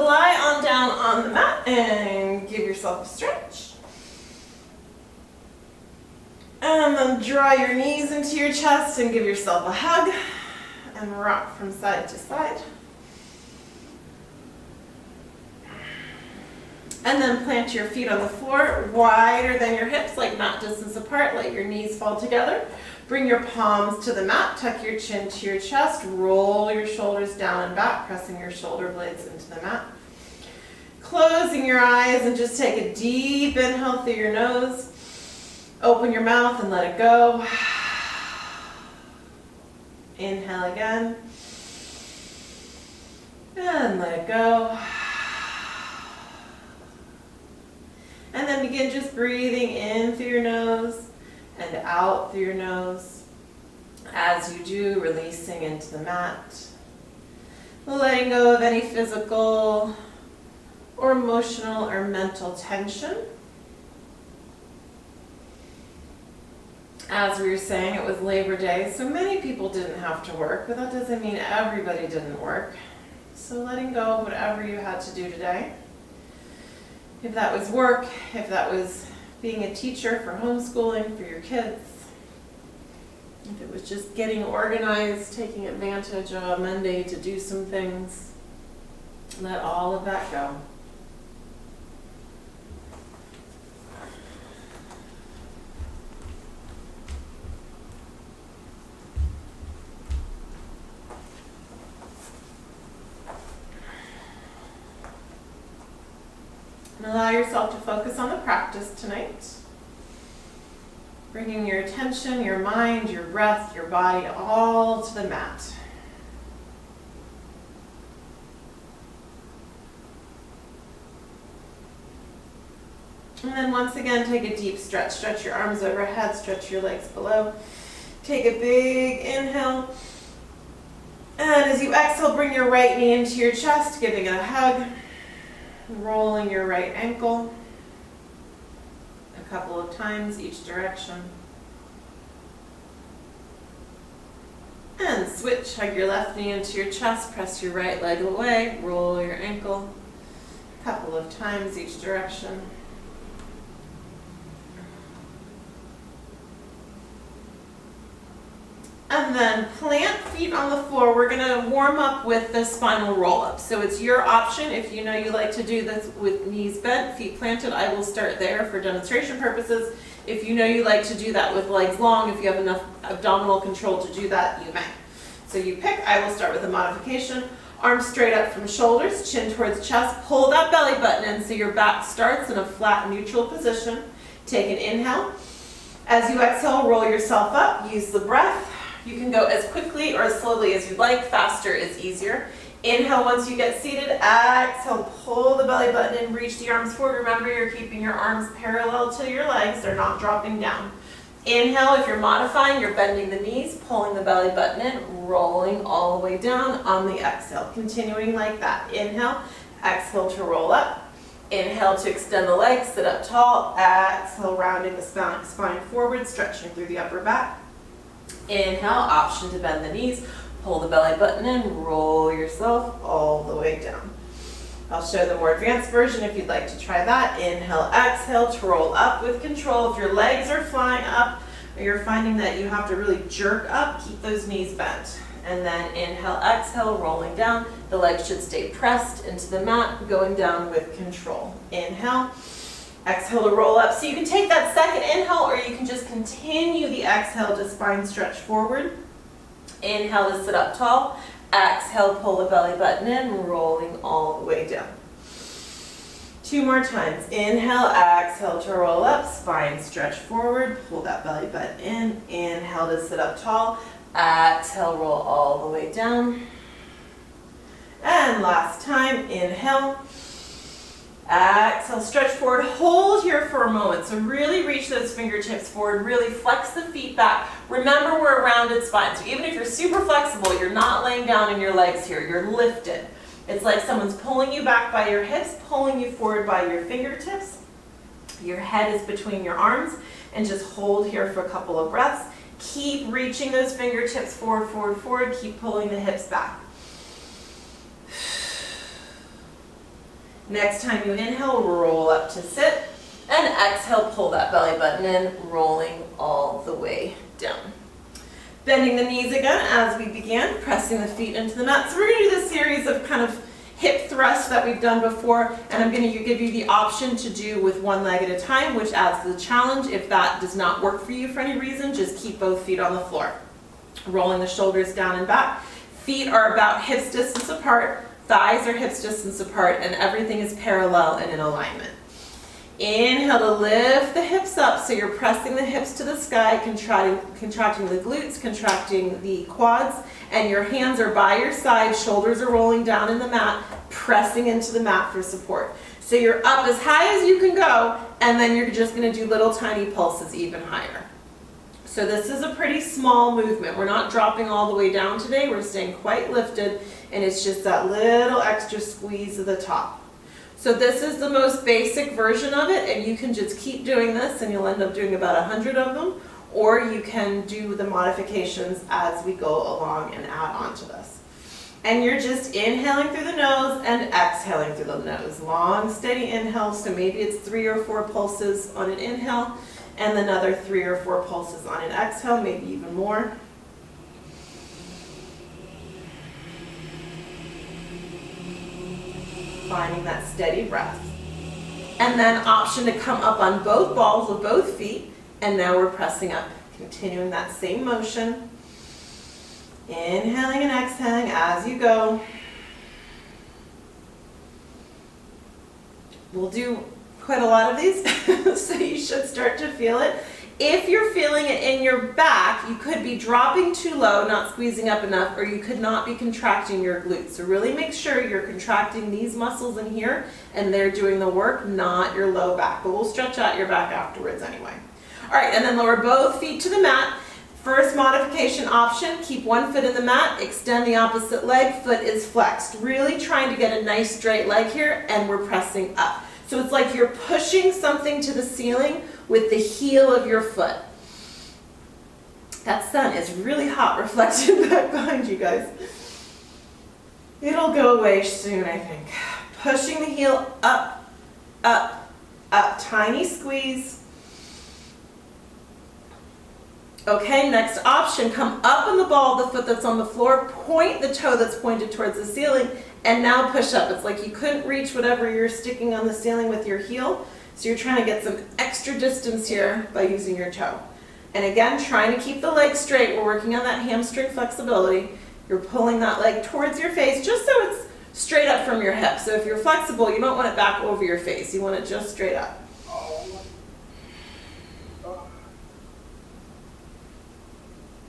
lie on down on the mat and give yourself a stretch. And then draw your knees into your chest and give yourself a hug and rock from side to side. And then plant your feet on the floor, wider than your hips, like mat distance apart. Let your knees fall together. Bring your palms to the mat, tuck your chin to your chest, roll your shoulders down and back, pressing your shoulder blades into the mat. Closing your eyes and just take a deep inhale through your nose. Open your mouth and let it go. Inhale again. And let it go. And then begin just breathing in through your nose and out through your nose. As you do, releasing into the mat. Letting go of any physical or emotional or mental tension. As we were saying, it was Labor Day, so many people didn't have to work, but that doesn't mean everybody didn't work. So letting go of whatever you had to do today. If that was work, if that was being a teacher for homeschooling for your kids, if it was just getting organized, taking advantage of a Monday to do some things, let all of that go. And allow yourself to focus on the practice tonight. Bringing your attention, your mind, your breath, your body all to the mat. And then once again, take a deep stretch. Stretch your arms overhead, stretch your legs below. Take a big inhale. And as you exhale, bring your right knee into your chest, giving it a hug. Rolling your right ankle a couple of times each direction. And switch, hug your left knee into your chest, press your right leg away, roll your ankle a couple of times each direction. And then plant feet on the floor. We're going to warm up with the spinal roll-up. So it's your option. If you know you like to do this with knees bent, feet planted, I will start there for demonstration purposes. If you know you like to do that with legs long, if you have enough abdominal control to do that, you may. So you pick. I will start with a modification. Arms straight up from shoulders, chin towards chest. Pull that belly button in so your back starts in a flat neutral position. Take an inhale. As you exhale, roll yourself up. Use the breath. You can go as quickly or as slowly as you'd like. Faster is easier. Inhale once you get seated. Exhale, pull the belly button in, reach the arms forward. Remember, you're keeping your arms parallel to your legs. They're not dropping down. Inhale, if you're modifying, you're bending the knees, pulling the belly button in, rolling all the way down on the exhale. Continuing like that. Inhale, exhale to roll up. Inhale to extend the legs, sit up tall. Exhale, rounding the spine forward, stretching through the upper back. Inhale, option to bend the knees, pull the belly button in, roll yourself all the way down. I'll show the more advanced version if you'd like to try that. Inhale, exhale to roll up with control. If your legs are flying up or you're finding that you have to really jerk up, keep those knees bent. And then inhale, exhale, rolling down. The legs should stay pressed into the mat, going down with control. Inhale. Exhale to roll up. So you can take that second inhale or you can just continue the exhale to spine stretch forward. Inhale to sit up tall. Exhale, pull the belly button in, rolling all the way down. 2 more times. Inhale, exhale to roll up, spine stretch forward, pull that belly button in. Inhale to sit up tall. Exhale, roll all the way down. And last time, inhale. Exhale, stretch forward, hold here for a moment. So really reach those fingertips forward, really flex the feet back. Remember, we're a rounded spine. So even if you're super flexible, you're not laying down in your legs here, you're lifted. It's like someone's pulling you back by your hips, pulling you forward by your fingertips. Your head is between your arms, and just hold here for a couple of breaths. Keep reaching those fingertips forward, forward, forward. Keep pulling the hips back. Next time you inhale, roll up to sit, and exhale, pull that belly button in, rolling all the way down. Bending the knees again as we began, pressing the feet into the mat. So we're going to do this series of kind of hip thrusts that we've done before, and I'm going to give you the option to do with one leg at a time, which adds to the challenge. If that does not work for you for any reason, just keep both feet on the floor. Rolling the shoulders down and back. Feet are about hips distance apart, thighs are hips distance apart, and everything is parallel and in alignment. Inhale to lift the hips up, so you're pressing the hips to the sky, contracting the glutes, contracting the quads, and your hands are by your side, shoulders are rolling down in the mat, pressing into the mat for support. So you're up as high as you can go, and then you're just going to do little tiny pulses even higher. So this is a pretty small movement. We're not dropping all the way down today, we're staying quite lifted, and it's just that little extra squeeze at the top. So this is the most basic version of it, and you can just keep doing this and you'll end up doing about 100 of them, or you can do the modifications as we go along and add on to this. And you're just inhaling through the nose and exhaling through the nose. Long, steady inhale, so maybe it's 3 or 4 pulses on an inhale, and another 3 or 4 pulses on an exhale, maybe even more. Finding that steady breath. And then option to come up on both balls of both feet, and now we're pressing up, continuing that same motion. Inhaling and exhaling as you go. We'll do quite a lot of these, so you should start to feel it. If you're feeling it in your back, you could be dropping too low, not squeezing up enough, or you could not be contracting your glutes. So really make sure you're contracting these muscles in here and they're doing the work, not your low back. But we'll stretch out your back afterwards anyway. All right, and then lower both feet to the mat. First modification option, keep one foot in the mat, extend the opposite leg, foot is flexed. Really trying to get a nice straight leg here, and we're pressing up. So it's like you're pushing something to the ceiling with the heel of your foot. That sun is really hot reflected back behind you guys. It'll go away soon, I think. Pushing the heel up, up, up. Tiny squeeze. Okay, next option, come up on the ball of the foot that's on the floor, point the toe that's pointed towards the ceiling, and now push up. It's like you couldn't reach whatever you're sticking on the ceiling with your heel, so you're trying to get some extra distance here by using your toe. And again, trying to keep the leg straight. We're working on that hamstring flexibility. You're pulling that leg towards your face just so it's straight up from your hip. So if you're flexible, you don't want it back over your face. You want it just straight up.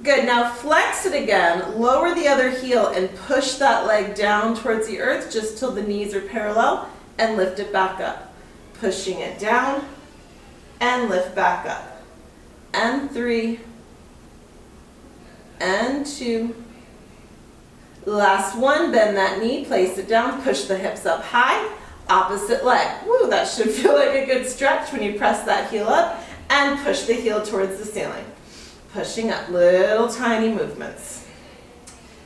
Good, now flex it again, lower the other heel and push that leg down towards the earth just till the knees are parallel, and lift it back up. Pushing it down and lift back up. And 3 and 2. Last one, bend that knee, place it down, push the hips up high, opposite leg. Woo, that should feel like a good stretch when you press that heel up and push the heel towards the ceiling. Pushing up, little tiny movements.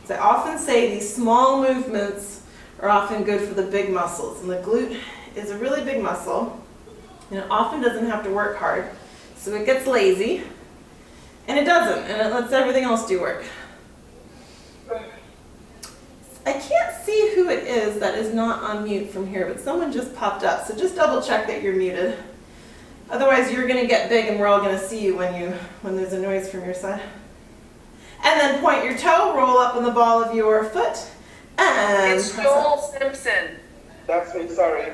As I often say, these small movements are often good for the big muscles. And the glute is a really big muscle, and it often doesn't have to work hard. So it gets lazy, and it doesn't, and it lets everything else do work. I can't see who it is that is not on mute from here, but someone just popped up. So just double check that you're muted. Otherwise, you're going to get big and we're all going to see you when there's a noise from your side. And then point your toe, roll up on the ball of your foot, and it's Joel Simpson. That's me, sorry.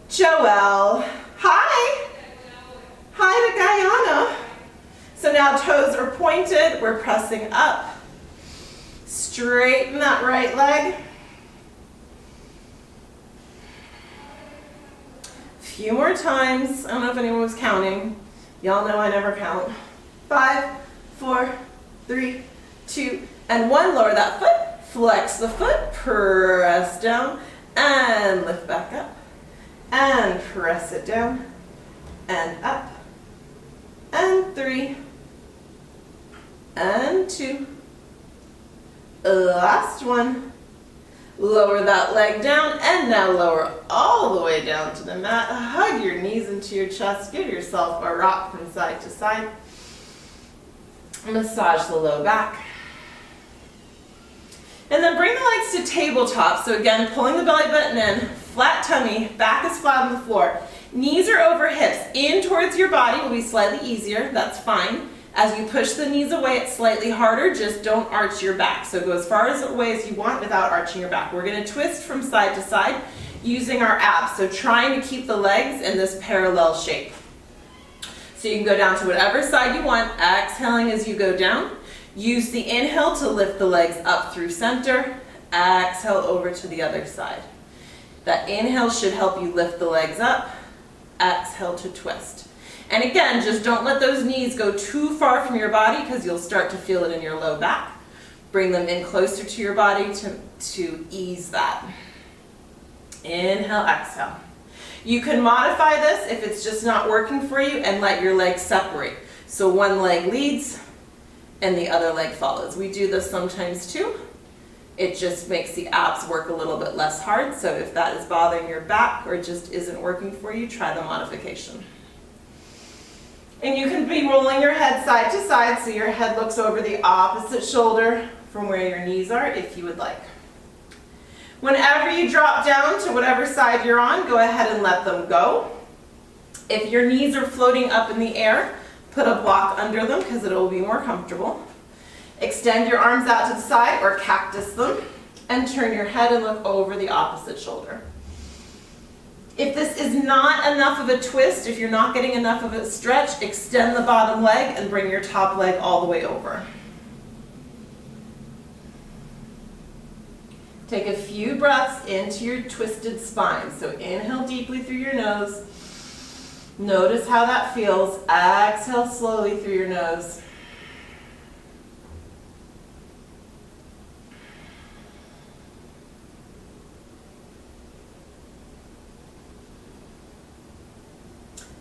Joel, hi. Hi to Guyana. So now toes are pointed, we're pressing up. Straighten that right leg. Few more times. I don't know if anyone was counting. Y'all know I never count. 5, 4, 3, 2, and 1. Lower that foot. Flex the foot. Press down and lift back up. And press it down and up. And 3 and 2. Last one. Lower that leg down, and now lower all the way down to the mat. Hug your knees into your chest. Give yourself a rock from side to side. Massage the low back. And then bring the legs to tabletop. So again, pulling the belly button in, flat tummy, back is flat on the floor. Knees are over hips. In towards your body will be slightly easier, that's fine. As you push the knees away, it's slightly harder, just don't arch your back. So go as far away as you want without arching your back. We're gonna twist from side to side using our abs. So trying to keep the legs in this parallel shape. So you can go down to whatever side you want, exhaling as you go down. Use the inhale to lift the legs up through center. Exhale over to the other side. That inhale should help you lift the legs up. Exhale to twist. And again, just don't let those knees go too far from your body because you'll start to feel it in your low back. Bring them in closer to your body to ease that. Inhale, exhale. You can modify this if it's just not working for you and let your legs separate. So one leg leads and the other leg follows. We do this sometimes too. It just makes the abs work a little bit less hard. So if that is bothering your back or just isn't working for you, try the modification. And you can be rolling your head side to side so your head looks over the opposite shoulder from where your knees are if you would like. Whenever you drop down to whatever side you're on, go ahead and let them go. If your knees are floating up in the air, put a block under them because it will be more comfortable. Extend your arms out to the side or cactus them and turn your head and look over the opposite shoulder. If this is not enough of a twist, if you're not getting enough of a stretch, extend the bottom leg and bring your top leg all the way over. Take a few breaths into your twisted spine. So inhale deeply through your nose. Notice how that feels. Exhale slowly through your nose.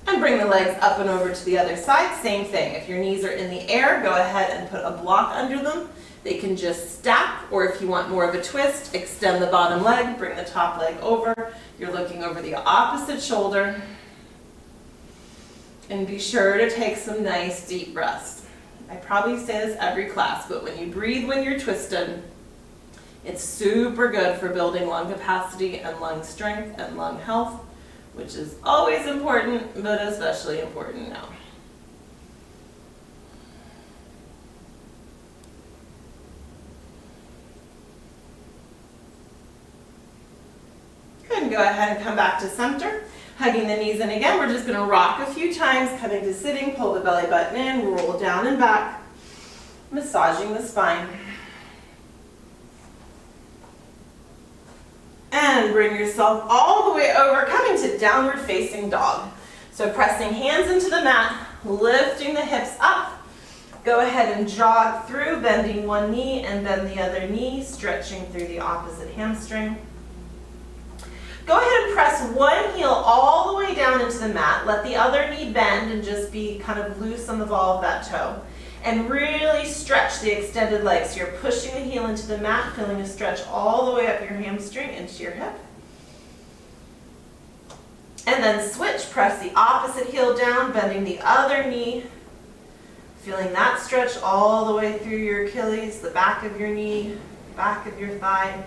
And bring the legs up and over to the other side. Same thing. If your knees are in the air, go ahead and put a block under them. They can just stack, or if you want more of a twist, extend the bottom leg, bring the top leg over. You're looking over the opposite shoulder. And be sure to take some nice deep breaths. I probably say this every class, but when you breathe when you're twisted, it's super good for building lung capacity and lung strength and lung health, which is always important, but especially important now. Good, and go ahead and come back to center. Hugging the knees in again, we're just gonna rock a few times, coming to sitting, pull the belly button in, roll down and back, massaging the spine. And bring yourself all the way over, coming to downward facing dog. So pressing hands into the mat, lifting the hips up. Go ahead and jog through, bending one knee and bend the other knee, stretching through the opposite hamstring. Go ahead and press one heel all the way down into the mat. Let the other knee bend and just be kind of loose on the ball of that toe. And really stretch the extended leg. So you're pushing the heel into the mat, feeling a stretch all the way up your hamstring into your hip. And then switch, press the opposite heel down, bending the other knee. Feeling that stretch all the way through your Achilles, the back of your knee, back of your thigh.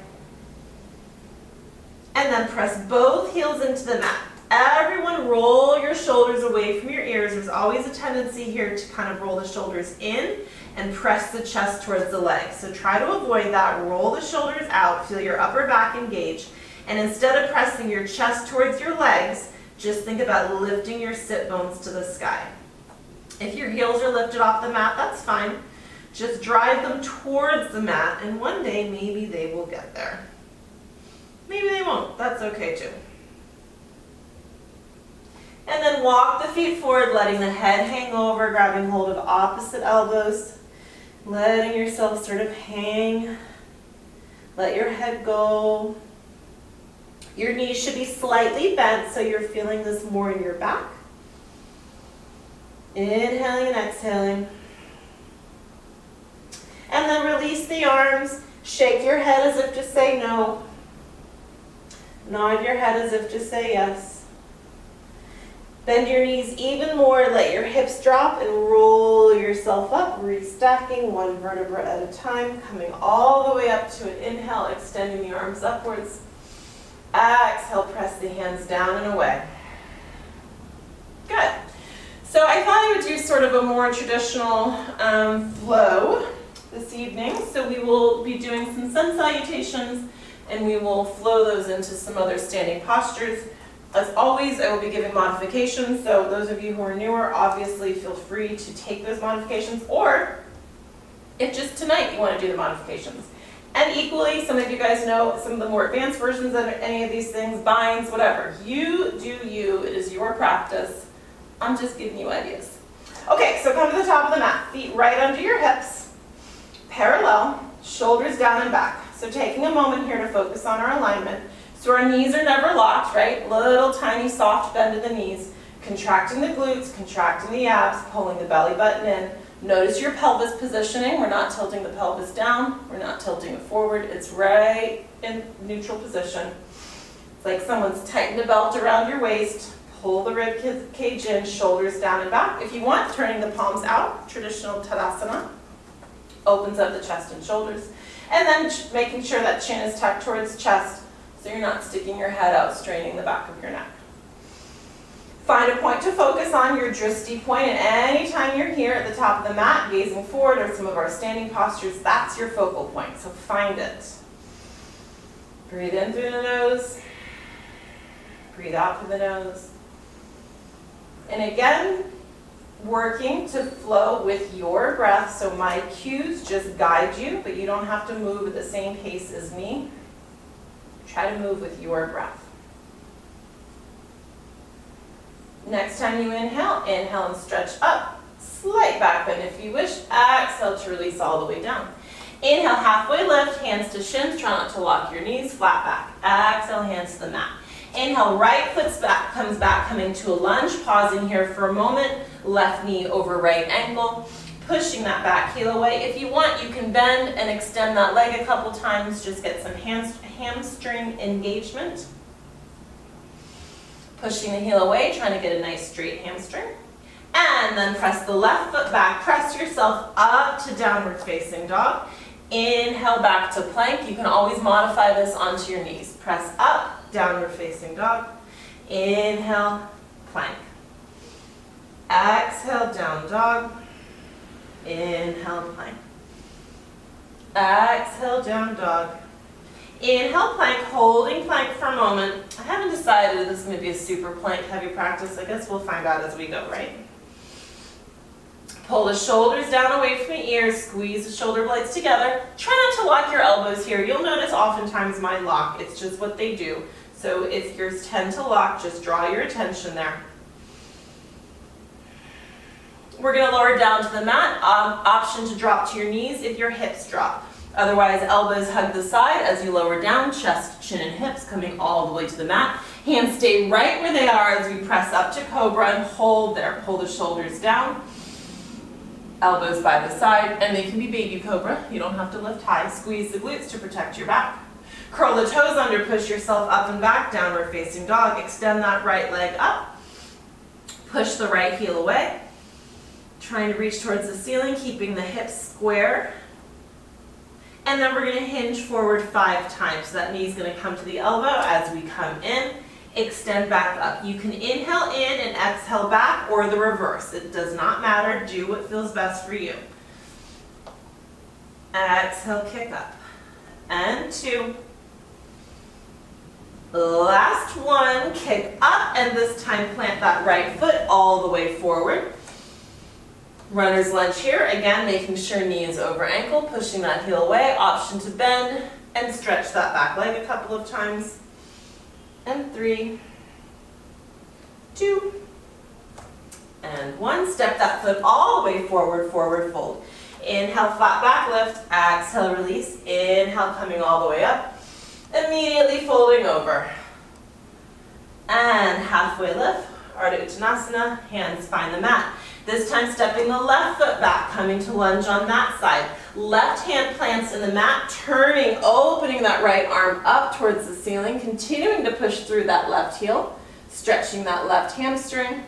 And then press both heels into the mat. Everyone roll your shoulders away from your ears. There's always a tendency here to kind of roll the shoulders in and press the chest towards the legs. So try to avoid that. Roll the shoulders out. Feel your upper back engage. And instead of pressing your chest towards your legs, just think about lifting your sit bones to the sky. If your heels are lifted off the mat, that's fine. Just drive them towards the mat, and one day maybe they will get there. Maybe they won't. That's okay too. And then walk the feet forward, letting the head hang over, grabbing hold of opposite elbows, letting yourself sort of hang. Let your head go. Your knees should be slightly bent so you're feeling this more in your back. Inhaling and exhaling. And then release the arms. Shake your head as if to say no. Nod your head as if to say yes. Bend your knees even more, let your hips drop and roll yourself up, restacking one vertebra at a time, coming all the way up to an inhale, extending the arms upwards. Exhale, press the hands down and away. Good. So I thought I would do sort of a more traditional flow this evening. So we will be doing some sun salutations and we will flow those into some other standing postures. As always, I will be giving modifications. So those of you who are newer, obviously feel free to take those modifications, or if just tonight you want to do the modifications. And equally, some of you guys know some of the more advanced versions of any of these things, binds, whatever. You do you, it is your practice. I'm just giving you ideas. Okay, so come to the top of the mat, feet right under your hips, parallel, shoulders down and back. So taking a moment here to focus on our alignment. So our knees are never locked, right? Little tiny soft bend of the knees, contracting the glutes, contracting the abs, pulling the belly button in. Notice your pelvis positioning. We're not tilting the pelvis down. We're not tilting it forward. It's right in neutral position. It's like someone's tightened a belt around your waist. Pull the rib cage in, shoulders down and back. If you want, turning the palms out, traditional Tadasana. Opens up the chest and shoulders. And then making sure that chin is tucked towards chest so you're not sticking your head out, straining the back of your neck. Find a point to focus on, your drishti point, and anytime you're here at the top of the mat, gazing forward, or some of our standing postures, that's your focal point, so find it. Breathe in through the nose, breathe out through the nose. And again, working to flow with your breath, so my cues just guide you, but you don't have to move at the same pace as me. Try to move with your breath. Next time you inhale and stretch up. Slight back bend if you wish. Exhale to release all the way down. Inhale, halfway lift, hands to shins. Try not to lock your knees, flat back. Exhale, hands to the mat. Inhale, right foot's back, comes back, coming to a lunge. Pausing here for a moment. Left knee over right ankle. Pushing that back heel away. If you want, you can bend and extend that leg a couple times. Just get some hamstring engagement. Pushing the heel away, trying to get a nice straight hamstring. And then press the left foot back. Press yourself up to downward facing dog. Inhale back to plank. You can always modify this onto your knees. Press up, downward facing dog. Inhale, plank. Exhale, down dog. Inhale, plank. Exhale, down dog. Inhale, plank, holding plank for a moment. I haven't decided if this is going to be a super plank heavy practice. I guess we'll find out as we go, right? Pull the shoulders down away from the ears, squeeze the shoulder blades together. Try not to lock your elbows here. You'll notice oftentimes mine lock. It's just what they do. So if yours tend to lock, just draw your attention there. We're going to lower down to the mat. Option to drop to your knees if your hips drop. Otherwise, elbows hug the side as you lower down, chest, chin, and hips coming all the way to the mat. Hands stay right where they are as we press up to cobra and hold there. Pull the shoulders down, elbows by the side, and they can be baby cobra. You don't have to lift high. Squeeze the glutes to protect your back. Curl the toes under, push yourself up and back, downward facing dog. Extend that right leg up. Push the right heel away. Trying to reach towards the ceiling, keeping the hips square. And then we're going to hinge forward 5 times. So that knee's going to come to the elbow as we come in. Extend back up. You can inhale in and exhale back, or the reverse. It does not matter. Do what feels best for you. Exhale, kick up. And 2. Last one, kick up, and this time plant that right foot all the way forward. Runner's lunge here, again, making sure knee is over ankle, pushing that heel away. Option to bend and stretch that back leg a couple of times. And 3, 2, and 1. Step that foot all the way forward, forward fold. Inhale, flat back lift. Exhale, release. Inhale, coming all the way up. Immediately folding over. And halfway lift. Ardha Uttanasana, hands find the mat. This time stepping the left foot back, coming to lunge on that side. Left hand plants in the mat, turning, opening that right arm up towards the ceiling, continuing to push through that left heel, stretching that left hamstring,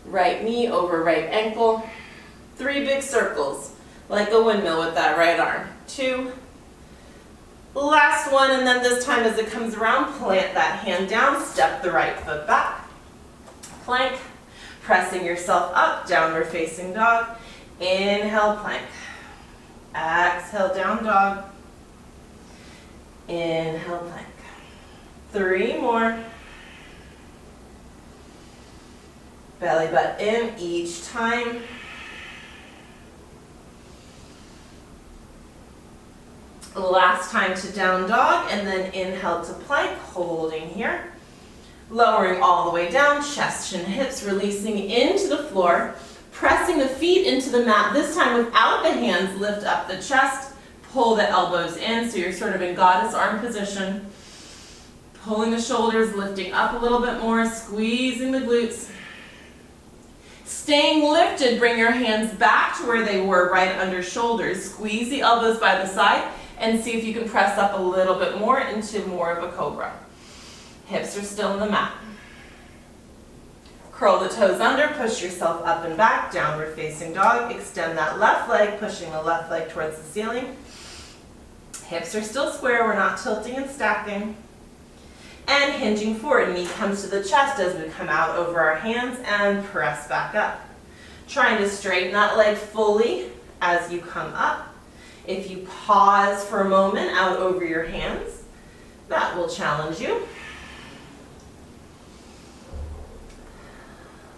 right knee over right ankle. 3 big circles, like a windmill with that right arm. 2, last one, and then this time as it comes around, plant that hand down, step the right foot back. Plank, pressing yourself up, downward facing dog. Inhale, plank. Exhale, down dog. Inhale, plank. 3 more. Belly button in each time. Last time to down dog, and then inhale to plank, holding here. Lowering all the way down, chest, chin, hips, releasing into the floor. Pressing the feet into the mat, this time without the hands, lift up the chest, pull the elbows in, so you're sort of in goddess arm position. Pulling the shoulders, lifting up a little bit more, squeezing the glutes. Staying lifted, bring your hands back to where they were, right under shoulders. Squeeze the elbows by the side, and see if you can press up a little bit more into more of a cobra. Hips are still in the mat. Curl the toes under, push yourself up and back, downward facing dog. Extend that left leg, pushing the left leg towards the ceiling. Hips are still square, we're not tilting and stacking. And hinging forward, knee comes to the chest as we come out over our hands and press back up. Trying to straighten that leg fully as you come up. If you pause for a moment out over your hands, that will challenge you.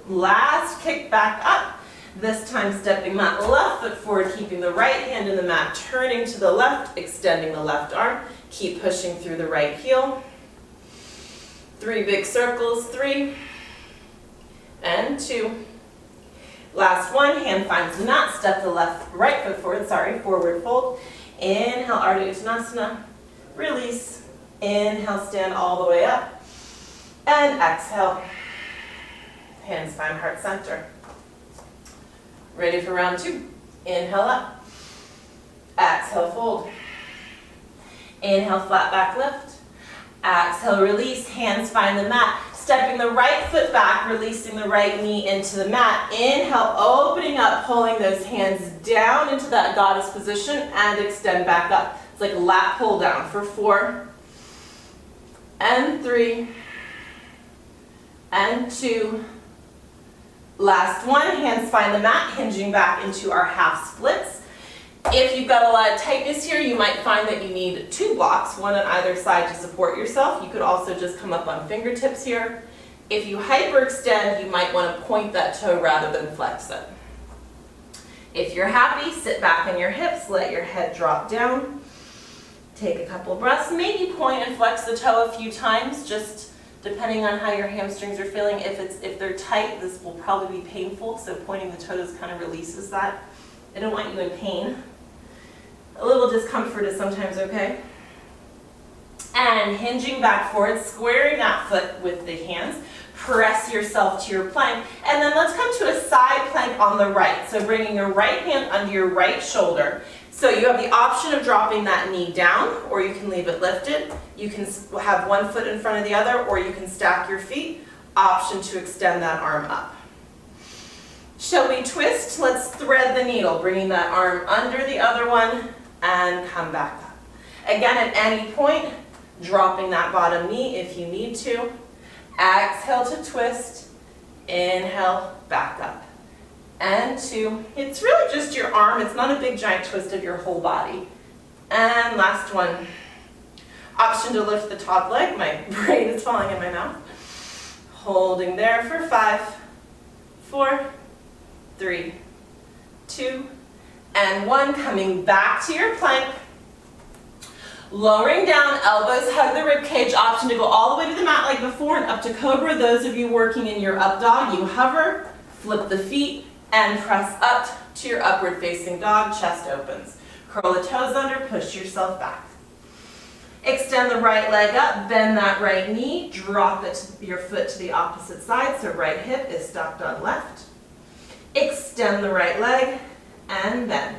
Last kick back up, this time stepping that left foot forward, keeping the right hand in the mat, turning to the left, extending the left arm, keep pushing through the right heel. 3 big circles, 3 and 2. Last one, hand finds the mat, step the right foot forward, forward fold. Inhale, Ardha Uttanasana, release. Inhale, stand all the way up. And exhale. Hands find heart center. Ready for round 2. Inhale up. Exhale, fold. Inhale, flat back lift. Exhale, release. Hands find the mat. Stepping the right foot back, releasing the right knee into the mat. Inhale, opening up, pulling those hands down into that goddess position and extend back up. It's like a lat pull down for 4 and 3 and 2. Last one, hands find the mat, hinging back into our half splits. If you've got a lot of tightness here, you might find that you need 2 blocks, one on either side to support yourself. You could also just come up on fingertips here. If you hyperextend, you might want to point that toe rather than flex it. If you're happy, sit back on your hips, let your head drop down. Take a couple breaths, maybe point and flex the toe a few times, just depending on how your hamstrings are feeling. If they're tight, this will probably be painful, so pointing the toes kind of releases that. I don't want you in pain. A little discomfort is sometimes okay. And hinging back forward, squaring that foot with the hands. Press yourself to your plank. And then let's come to a side plank on the right. So bringing your right hand under your right shoulder. So you have the option of dropping that knee down, or you can leave it lifted. You can have one foot in front of the other, or you can stack your feet. Option to extend that arm up. Shall we twist? Let's thread the needle, bringing that arm under the other one and come back up. Again, at any point, dropping that bottom knee if you need to. Exhale to twist. Inhale, back up. And 2. It's really just your arm. It's not a big giant twist of your whole body. And last one. Option to lift the top leg. My brain is falling in my mouth. Holding there for 5, 4, 3, 2, and 1. Coming back to your plank. Lowering down, elbows hug the rib cage. Option to go all the way to the mat like before and up to cobra. Those of you working in your up dog, you hover, flip the feet, and press up to your upward facing dog. Chest opens. Curl the toes under, push yourself back. Extend the right leg up, bend that right knee, drop your foot to the opposite side, so right hip is stacked on left. Extend the right leg and bend,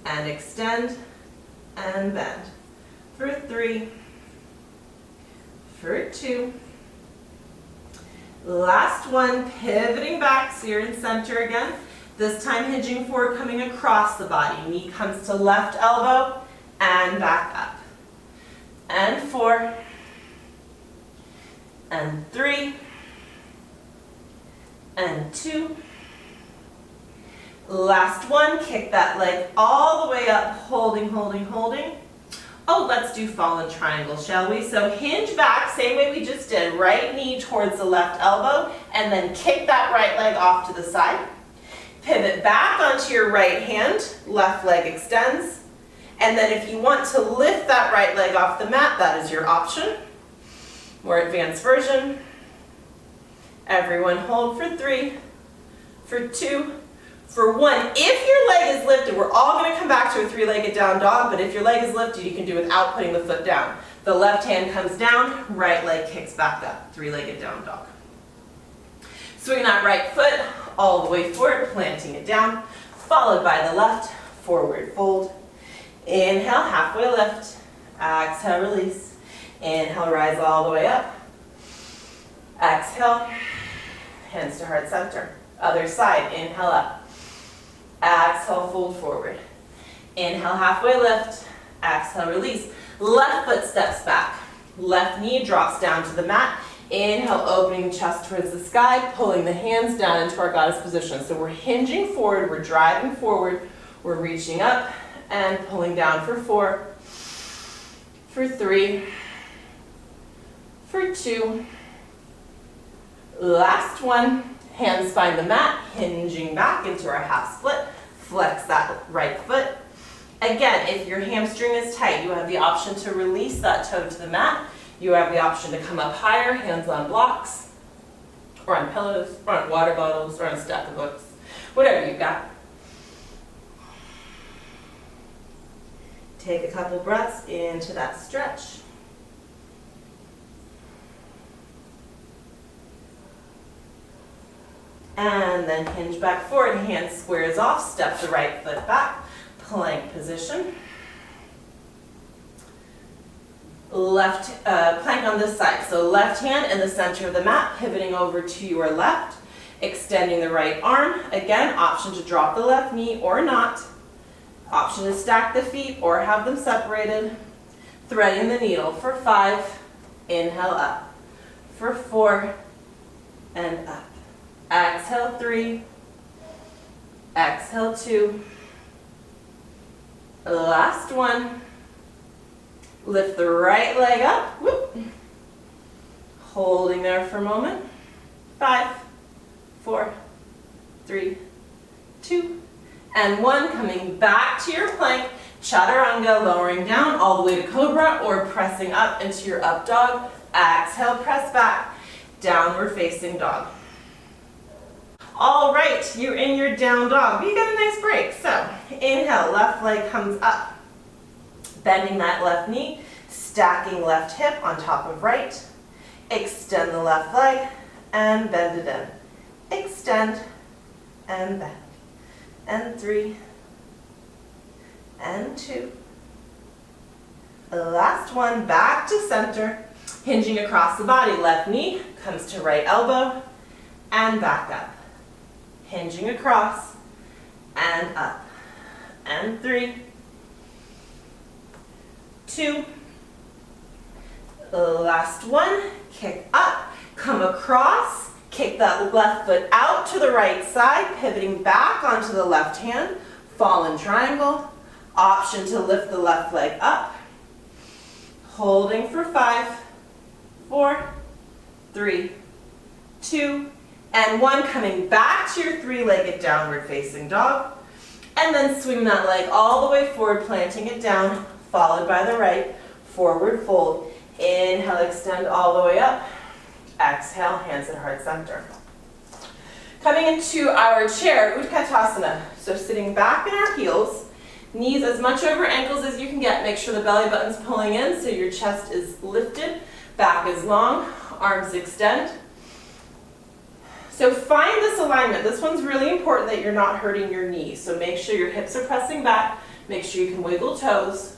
and extend and bend. For 3, for 2. Last one, pivoting back, so you're in center again. This time hinging forward, coming across the body. Knee comes to left elbow and back up. And 4, and 3, and 2. Last one, kick that leg all the way up, holding, holding, holding. Oh, let's do fallen triangle, shall we? So hinge back, same way we just did. Right knee towards the left elbow, and then kick that right leg off to the side. Pivot back onto your right hand, left leg extends. And then if you want to lift that right leg off the mat, that is your option. More advanced version. Everyone hold for 3, for 2, for 1. If your leg is lifted, we're all going to come back to a 3-legged down dog, but if your leg is lifted, you can do it without putting the foot down. The left hand comes down, right leg kicks back up. 3-legged down dog. Swing that right foot all the way forward, planting it down, followed by the left, forward fold. Inhale, halfway lift. Exhale, release. Inhale, rise all the way up. Exhale, hands to heart center. Other side, inhale up. Exhale, fold forward. Inhale, halfway lift. Exhale, release. Left foot steps back. Left knee drops down to the mat. Inhale, opening chest towards the sky, pulling the hands down into our goddess position. So we're hinging forward, we're driving forward, we're reaching up and pulling down for 4, for 3, for 2. Last one, hands find the mat, hinging back into our half split. Flex that right foot. Again, if your hamstring is tight, you have the option to release that toe to the mat. You have the option to come up higher, hands on blocks, or on pillows, or on water bottles, or on a stack of books, whatever you've got. Take a couple breaths into that stretch. And then hinge back forward, hand squares off, step the right foot back, plank position. Left plank on this side, so left hand in the center of the mat, pivoting over to your left, extending the right arm. Again, option to drop the left knee or not. Option to stack the feet or have them separated. Threading the needle for 5, inhale up. For 4, and up. Exhale 3, exhale 2. Last one. Lift the right leg up. Whoop. Holding there for a moment. 5, 4, 3, 2, and 1. Coming back to your plank. Chaturanga, lowering down all the way to cobra or pressing up into your up dog. Exhale, press back. Downward facing dog. All right, you're in your down dog. You got a nice break. So inhale, left leg comes up. Bending that left knee, stacking left hip on top of right. Extend the left leg and bend it in. Extend and bend. And 3, and 2. Last one, back to center. Hinging across the body, left knee comes to right elbow and back up. Hinging across and up. And 3, 2. Last one, kick up, come across, kick that left foot out to the right side, pivoting back onto the left hand, fallen triangle. Option to lift the left leg up. Holding for 5, 4, 3, 2, and 1. Coming back to your 3-legged downward facing dog. And then swing that leg all the way forward, planting it down, followed by the right, forward fold. Inhale, extend all the way up. Exhale, hands at heart center. Coming into our chair, Utkatasana. So sitting back in our heels, Knees as much over ankles as you can get. Make sure the belly button's pulling in so your chest is lifted, back is long, arms extend. So find this alignment. This one's really important that you're not hurting your knees. So make sure your hips are pressing back. Make sure you can wiggle toes,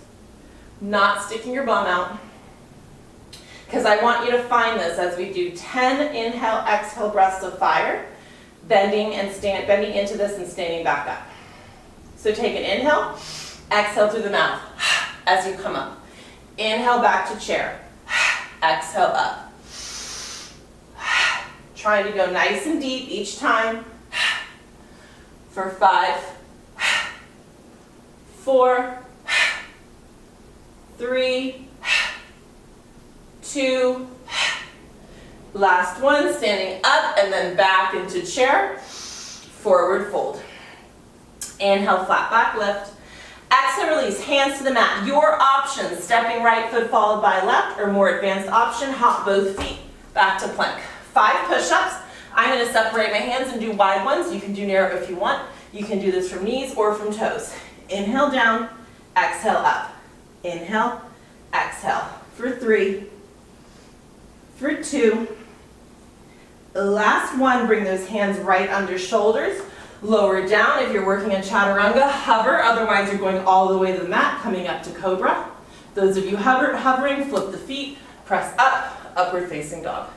not sticking your bum out. Because I want you to find this as we do 10 inhale, exhale breaths of fire, bending into this and standing back up. So take an inhale, exhale through the mouth as you come up. Inhale back to chair, exhale up. Trying to go nice and deep each time. For 5, 4, 3, 2, last one, standing up and then back into chair, forward fold. Inhale, flat back lift. Exhale, release, hands to the mat. Your option, stepping right foot followed by left, or more advanced option, hop both feet back to plank. 5 push-ups. I'm going to separate my hands and do wide ones. You can do narrow if you want. You can do this from knees or from toes. Inhale down, exhale up. Inhale, exhale. For 3, for 2. Last one, bring those hands right under shoulders. Lower down if you're working in chaturanga. Hover, otherwise you're going all the way to the mat, coming up to cobra. Those of you hovering, flip the feet, press up, upward facing dog.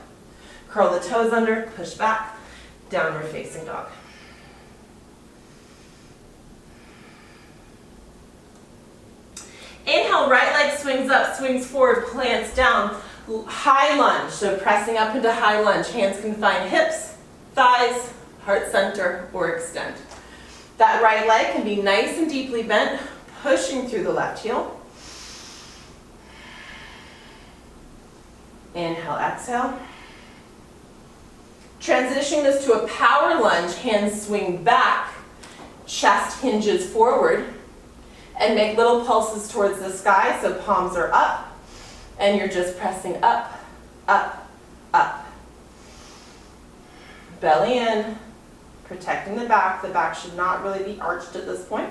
Curl the toes under, push back, downward facing dog. Inhale, right leg swings up, swings forward, plants down. High lunge, so pressing up into high lunge. Hands can find hips, thighs, heart center, or extend. That right leg can be nice and deeply bent, pushing through the left heel. Inhale, exhale. Transitioning this to a power lunge, hands swing back, chest hinges forward, and make little pulses towards the sky, so palms are up, and you're just pressing up, up, up. Belly in, protecting the back. The back should not really be arched at this point.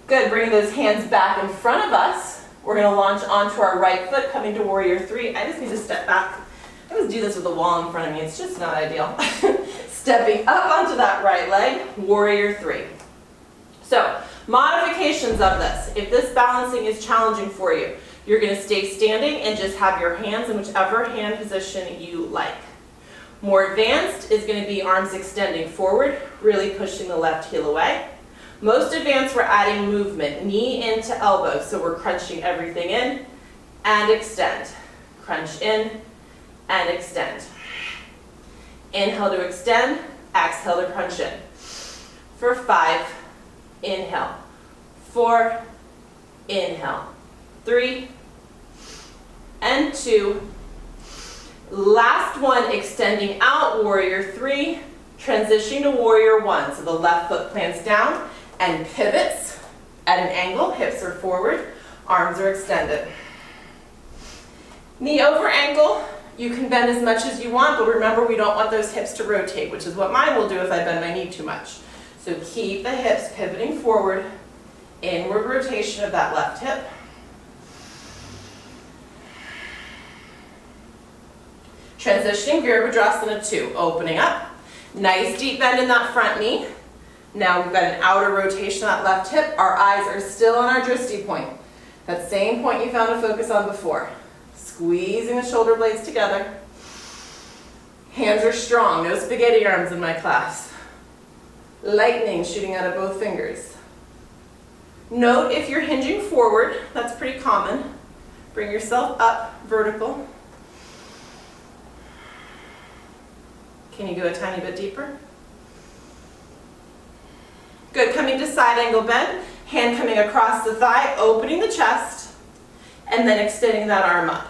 Good, bring those hands back in front of us. We're gonna launch onto our right foot, coming to warrior 3. I just need to step back. I always do this with a wall in front of me. It's just not ideal. Stepping up onto that right leg, warrior 3. So, modifications of this. If this balancing is challenging for you, you're going to stay standing and just have your hands in whichever hand position you like. More advanced is going to be arms extending forward, really pushing the left heel away. Most advanced, we're adding movement, knee into elbow, so we're crunching everything in and extend. Crunch in and extend. Inhale to extend, exhale to crunch in. For 5, inhale. 4, inhale. 3, and 2. Last one, extending out, warrior 3, transitioning to warrior 1. So the left foot plants down and pivots at an angle, hips are forward, arms are extended. Knee over ankle, you can bend as much as you want, but remember we don't want those hips to rotate, which is what mine will do if I bend my knee too much. So keep the hips pivoting forward, inward rotation of that left hip. Transitioning, Virabhadrasana 2, opening up. Nice deep bend in that front knee. Now we've got an outer rotation of that left hip. Our eyes are still on our drishti point. That same point you found to focus on before. Squeezing the shoulder blades together. Hands are strong, no spaghetti arms in my class. Lightning shooting out of both fingers. Note if you're hinging forward, that's pretty common. Bring yourself up, vertical. Can you go a tiny bit deeper? Good, coming to side angle bend, hand coming across the thigh, opening the chest, and then extending that arm up.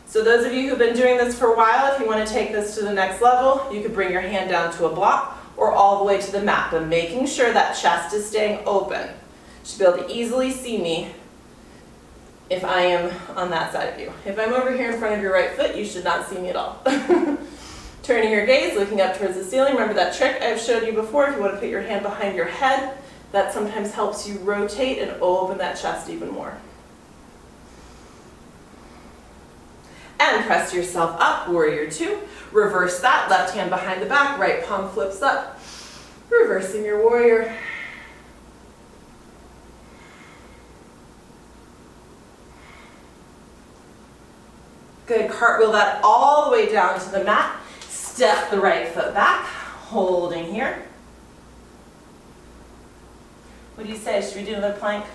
So those of you who've been doing this for a while, if you want to take this to the next level, you could bring your hand down to a block or all the way to the mat, but making sure that chest is staying open. You should be able to easily see me if I am on that side of you. If I'm over here in front of your right foot, you should not see me at all. Turning your gaze, looking up towards the ceiling. Remember that trick I've showed you before. If you want to put your hand behind your head, That sometimes helps you rotate and open that chest even more. And press yourself up, warrior two. Reverse that, left hand behind the back, right palm flips up. Reversing your warrior. Good, cartwheel that all the way down to the mat. Step the right foot back, holding here. What do you say, should we do another plank?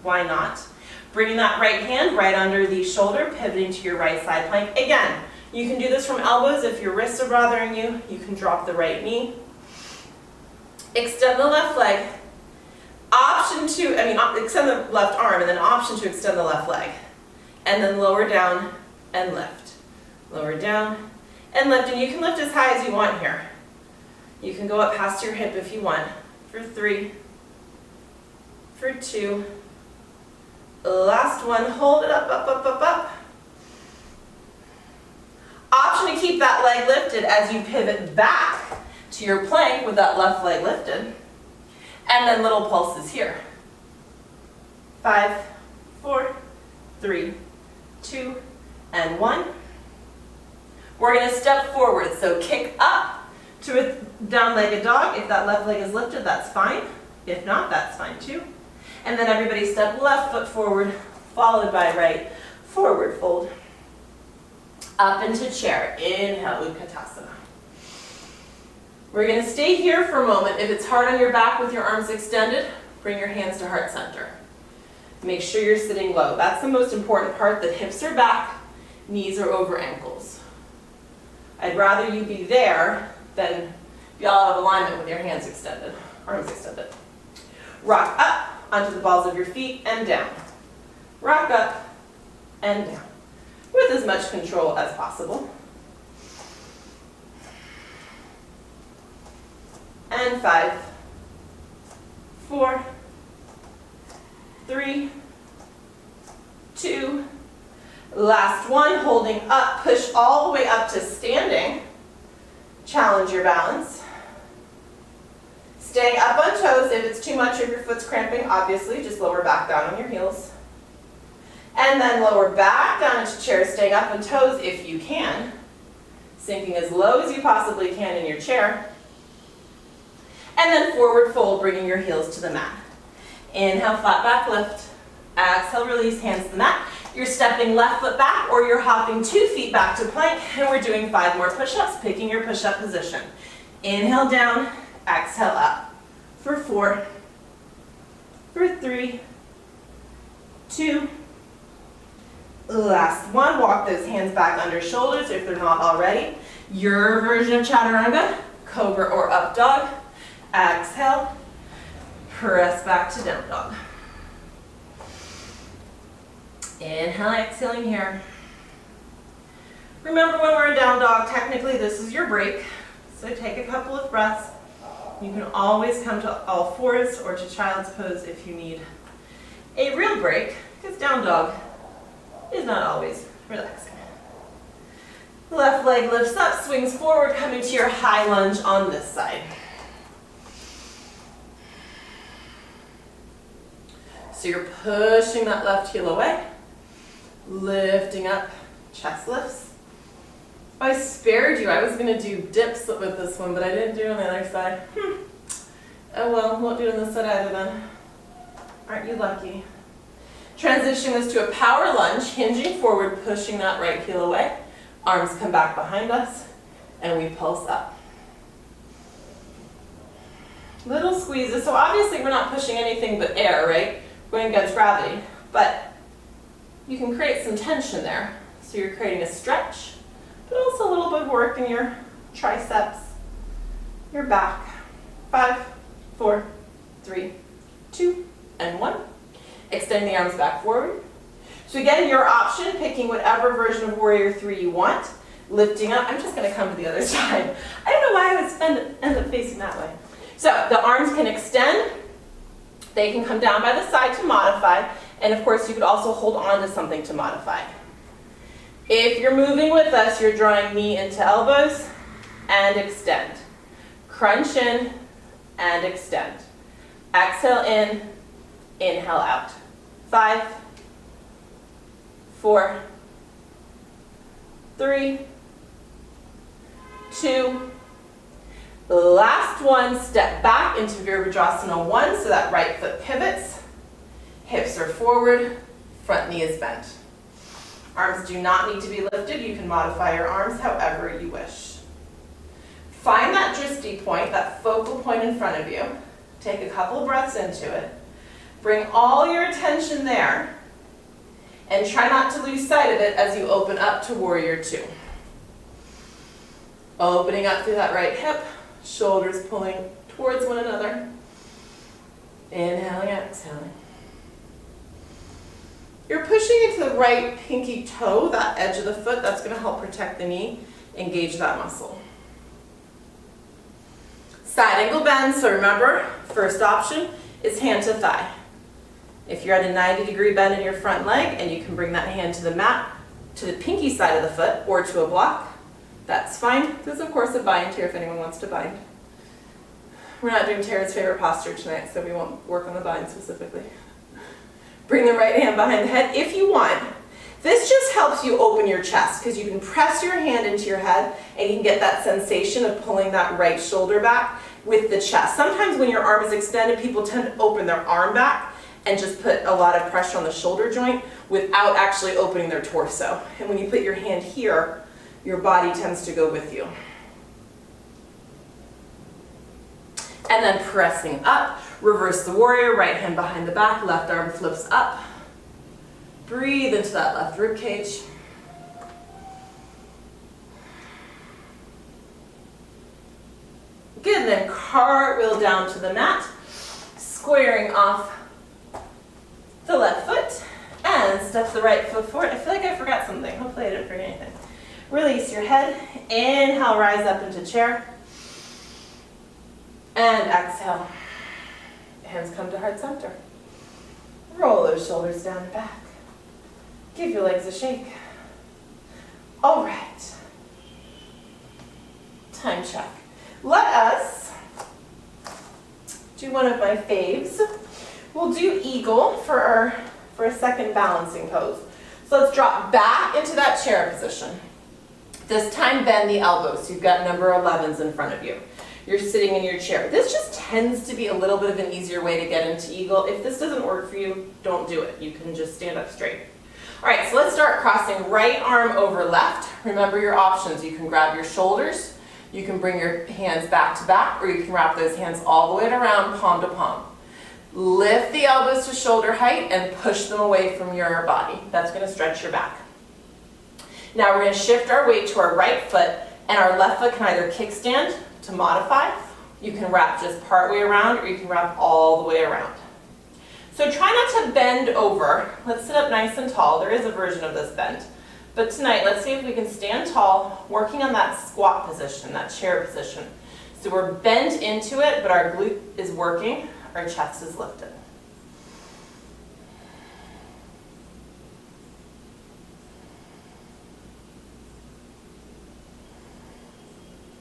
Why not? Bringing that right hand right under the shoulder, pivoting to your right side plank. Again, you can do this from elbows. If your wrists are bothering you, you can drop the right knee. Extend the left leg. Extend the left arm, and then option to extend the left leg. And then lower down and lift. Lower down and lift. And you can lift as high as you want here. You can go up past your hip if you want. For 3, for 2. Last one, hold it up, up, up, up, up. Option to keep that leg lifted as you pivot back to your plank with that left leg lifted. And then little pulses here. 5, 4, 3, 2, and 1. We're going to step forward, so kick up to a down-legged dog. If that left leg is lifted, that's fine. If not, that's fine too. And then everybody step left foot forward, followed by right, forward fold. Up into chair, inhale, Utkatasana. We're going to stay here for a moment. If it's hard on your back with your arms extended, bring your hands to heart center. Make sure you're sitting low. That's the most important part, that hips are back, knees are over ankles. I'd rather you be there than be all out of alignment with your hands extended, arms extended. Rock up onto the balls of your feet and down. Rock up and down with as much control as possible. And 5, 4, 3, 2, last one, holding up, push all the way up to standing. Challenge your balance. Stay up on toes. If it's too much, if your foot's cramping, obviously, just lower back down on your heels. And then lower back down into chair, staying up on toes if you can. Sinking as low as you possibly can in your chair. And then forward fold, bringing your heels to the mat. Inhale, flat back lift. Exhale, release, hands to the mat. You're stepping left foot back, or you're hopping 2 feet back to plank, and we're doing 5 more push-ups, picking your push-up position. Inhale down, exhale up. For 4, for 3, 2, last one. Walk those hands back under shoulders if they're not already. Your version of chaturanga, cobra or up dog. Exhale, press back to down dog. Inhale, exhaling here. Remember, when we're in down dog, technically this is your break. So take a couple of breaths. You can always come to all fours or to child's pose if you need a real break, because down dog is not always relaxing. Left leg lifts up, swings forward, coming to your high lunge on this side. So you're pushing that left heel away, lifting up, chest lifts. I spared you. I was going to do dips with this one, but I didn't do it on the other side. Oh well, won't do it on this side either then. Aren't you lucky? Transition this to a power lunge, hinging forward, pushing that right heel away. Arms come back behind us, and we pulse up. Little squeezes. So obviously we're not pushing anything but air, right? Going against gravity, but you can create some tension there. So you're creating a stretch, but also a little bit of work in your triceps, your back. 5, 4, 3, 2, and 1. Extend the arms back forward. So again, your option, picking whatever version of Warrior 3 you want. Lifting up. I'm just going to come to the other side. I don't know why I would end up facing that way. So the arms can extend. They can come down by the side to modify. And of course, you could also hold on to something to modify. If you're moving with us, you're drawing knee into elbows and extend. Crunch in and extend. Exhale in, inhale out. 5, 4, 3, 2, last one. Step back into Virabhadrasana 1 so that right foot pivots. Hips are forward, front knee is bent. Arms do not need to be lifted. You can modify your arms however you wish. Find that drishti point, that focal point in front of you. Take a couple of breaths into it. Bring all your attention there and try not to lose sight of it as you open up to Warrior 2. Opening up through that right hip, shoulders pulling towards one another. Inhaling, exhaling. You're pushing into the right pinky toe, that edge of the foot. That's going to help protect the knee, engage that muscle. Side angle bend, so remember, first option is hand to thigh. If you're at a 90-degree bend in your front leg and you can bring that hand to the mat, to the pinky side of the foot or to a block, that's fine. There's of course a bind here if anyone wants to bind. We're not doing Tara's favorite posture tonight, so we won't work on the bind specifically. Bring the right hand behind the head if you want. This just helps you open your chest because you can press your hand into your head and you can get that sensation of pulling that right shoulder back with the chest. Sometimes when your arm is extended, people tend to open their arm back and just put a lot of pressure on the shoulder joint without actually opening their torso. And when you put your hand here, your body tends to go with you. And then pressing up, reverse the warrior, right hand behind the back, left arm flips up. Breathe into that left rib cage. Good, then cartwheel down to the mat, squaring off the left foot, and step the right foot forward. I feel like I forgot something. Hopefully I didn't forget anything. Release your head. Inhale, rise up into chair. And exhale. Hands come to heart center. Roll those shoulders down and back. Give your legs a shake. All right. Time check. Let us do one of my faves. We'll do eagle for a second balancing pose. So let's drop back into that chair position. This time bend the elbows. So you've got number 11s in front of you. You're sitting in your chair. This just tends to be a little bit of an easier way to get into eagle. If this doesn't work for you, don't do it. You can just stand up straight. All right, so let's start crossing right arm over left. Remember your options. You can grab your shoulders, you can bring your hands back to back, or you can wrap those hands all the way around, palm to palm. Lift the elbows to shoulder height and push them away from your body. That's going to stretch your back. Now we're going to shift our weight to our right foot, and our left foot can either kickstand to modify. You can wrap just part way around, or you can wrap all the way around. So try not to bend over. Let's sit up nice and tall. There is a version of this bend. But tonight, let's see if we can stand tall, working on that squat position, that chair position. So we're bent into it, but our glute is working, our chest is lifted.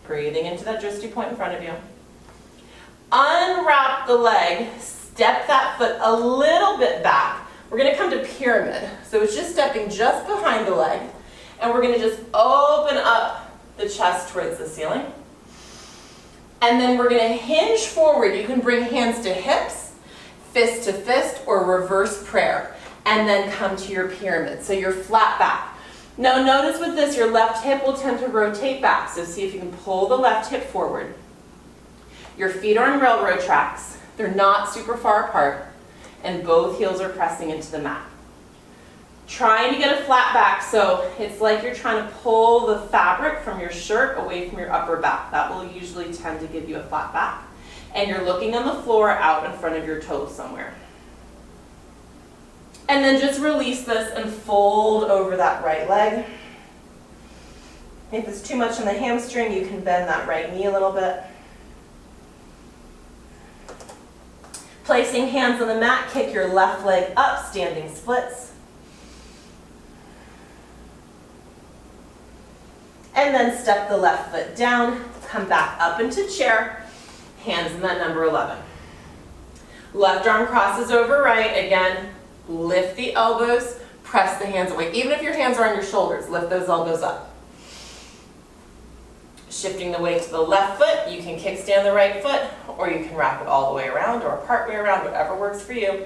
Breathing into that drishti point in front of you. Unwrap the leg, step that foot a little bit back. We're going to come to pyramid. So it's just stepping just behind the leg. And we're going to just open up the chest towards the ceiling. And then we're going to hinge forward. You can bring hands to hips, fist to fist, or reverse prayer. And then come to your pyramid. So you're flat back. Now notice with this, your left hip will tend to rotate back. So see if you can pull the left hip forward. Your feet are on railroad tracks. They're not super far apart. And both heels are pressing into the mat. Trying to get a flat back, so it's like you're trying to pull the fabric from your shirt away from your upper back. That will usually tend to give you a flat back. And you're looking on the floor out in front of your toes somewhere. And then just release this and fold over that right leg. If it's too much in the hamstring, you can bend that right knee a little bit. Placing hands on the mat, kick your left leg up, standing splits. And then step the left foot down, come back up into chair, hands in that number 11. Left arm crosses over right. Again, lift the elbows, press the hands away. Even if your hands are on your shoulders, lift those elbows up. Shifting the weight to the left foot, you can kickstand the right foot, or you can wrap it all the way around or part way around, whatever works for you.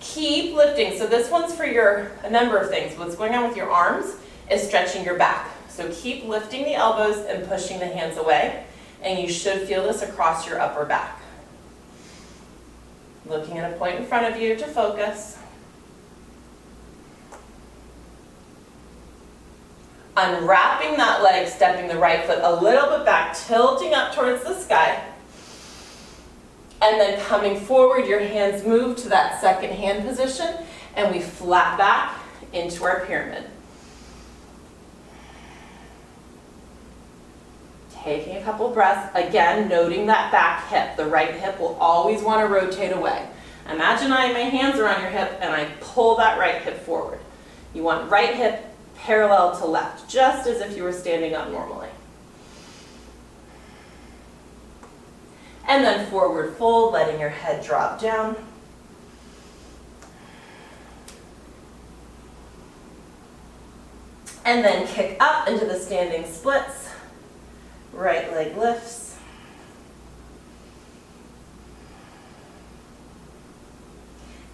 Keep lifting. So this one's for a number of things. What's going on with your arms is stretching your back. So keep lifting the elbows and pushing the hands away, and you should feel this across your upper back. Looking at a point in front of you to focus. Unwrapping that leg, stepping the right foot a little bit back, tilting up towards the sky. And then coming forward, your hands move to that second hand position, and we flat back into our pyramid. Taking a couple breaths, again, noting that back hip. The right hip will always want to rotate away. Imagine my hands are on your hip, and I pull that right hip forward. You want right hip parallel to left, just as if you were standing up normally. And then forward fold, letting your head drop down. And then kick up into the standing splits. Right leg lifts.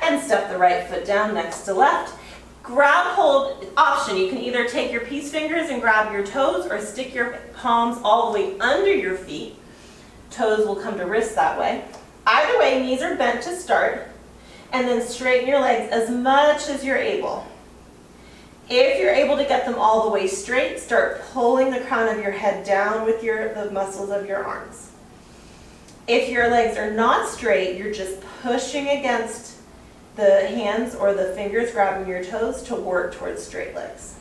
And step the right foot down next to left. Grab hold option. You can either take your peace fingers and grab your toes, or stick your palms all the way under your feet. Toes will come to wrists that way. Either way, knees are bent to start, and then straighten your legs as much as you're able. If you're able to get them all the way straight, start pulling the crown of your head down with the muscles of your arms. If your legs are not straight, you're just pushing against the hands or the fingers grabbing your toes to work towards straight legs.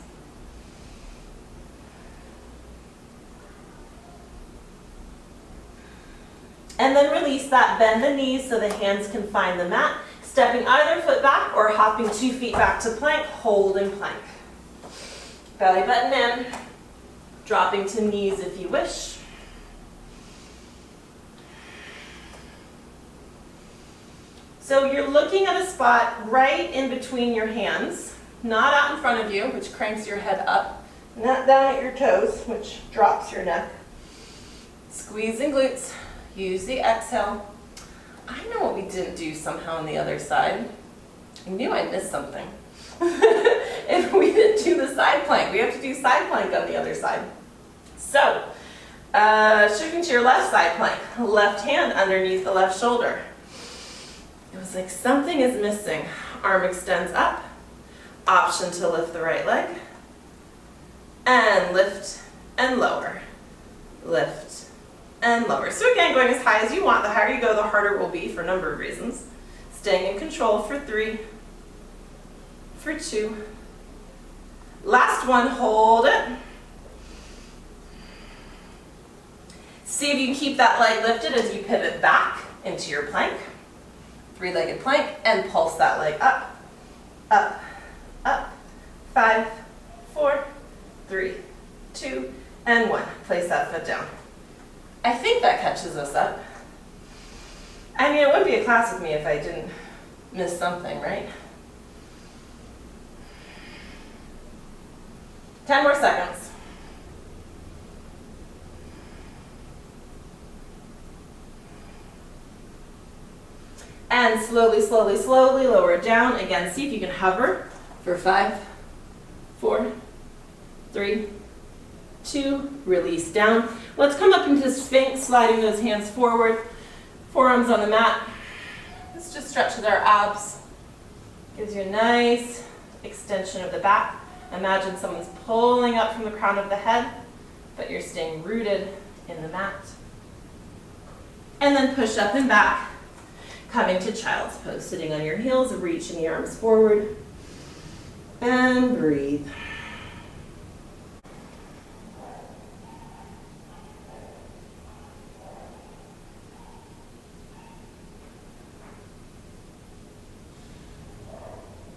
And then release that, bend the knees so the hands can find the mat, stepping either foot back or hopping 2 feet back to plank, holding plank. Belly button in, dropping to knees if you wish. So you're looking at a spot right in between your hands, not out in front of you, which cranks your head up, not down at your toes, which drops your neck. Squeezing glutes, use the exhale. I know what we didn't do somehow on the other side. I knew I missed something. If we didn't do the side plank, we have to do side plank on the other side. So, shifting to your left side plank, left hand underneath the left shoulder. It was like something is missing. Arm extends up, option to lift the right leg, and lift and lower, lift and lower. So again, going as high as you want. The higher you go, the harder it will be for a number of reasons. Staying in control for 3, for 2. Last one, hold it. See if you can keep that leg lifted as you pivot back into your plank. 3-legged plank, and pulse that leg up, up, up. 5, 4, 3, 2, and 1. Place that foot down. I think that catches us up. I mean, it wouldn't be a class with me if I didn't miss something, right? 10 more seconds. And slowly, slowly, slowly lower it down. Again, see if you can hover for 5, 4, 3, 2, release down. Let's come up into Sphinx, sliding those hands forward, forearms on the mat. Let's just stretch with our abs. Gives you a nice extension of the back. Imagine someone's pulling up from the crown of the head, but you're staying rooted in the mat. And then push up and back, coming to child's pose, sitting on your heels, reaching the arms forward, and breathe.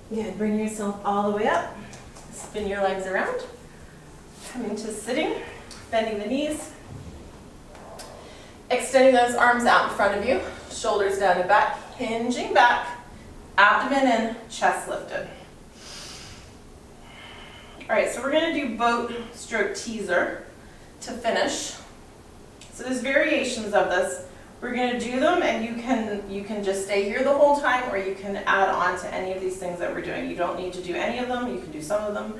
Good, bring yourself all the way up. Spin your legs around. Coming to sitting, bending the knees. Extend extending those arms out in front of you, shoulders down and back, hinging back, abdomen in, chest lifted. All right, so we're going to do boat stroke teaser to finish. So there's variations of this. We're going to do them, and you can just stay here the whole time, or you can add on to any of these things that we're doing. You don't need to do any of them. You can do some of them.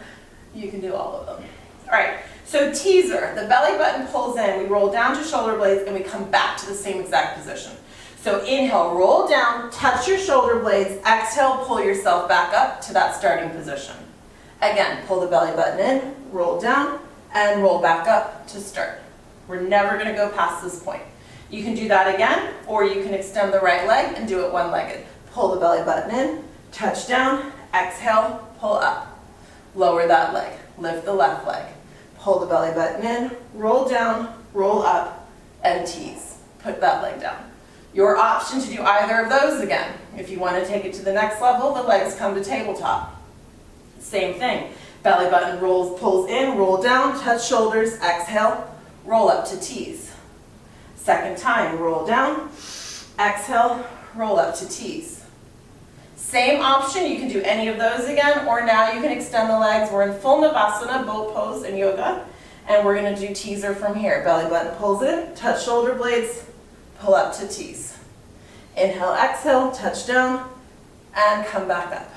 You can do all of them. All right, so teaser, the belly button pulls in, we roll down to shoulder blades, and we come back to the same exact position. So inhale, roll down, touch your shoulder blades, exhale, pull yourself back up to that starting position. Again, pull the belly button in, roll down, and roll back up to start. We're never going to go past this point. You can do that again, or you can extend the right leg and do it one-legged. Pull the belly button in, touch down, exhale, pull up. Lower that leg, lift the left leg. Pull the belly button in, roll down, roll up, and tease. Put that leg down. Your option to do either of those again. If you want to take it to the next level, the legs come to tabletop. Same thing. Belly button pulls in, roll down, touch shoulders, exhale, roll up to tease. Second time, roll down, exhale, roll up to tease. Same option, you can do any of those again, or now you can extend the legs. We're in full Navasana, boat pose in yoga, and we're going to do teaser from here. Belly button pulls in, touch shoulder blades, pull up to tease. Inhale, exhale, touch down, and come back up.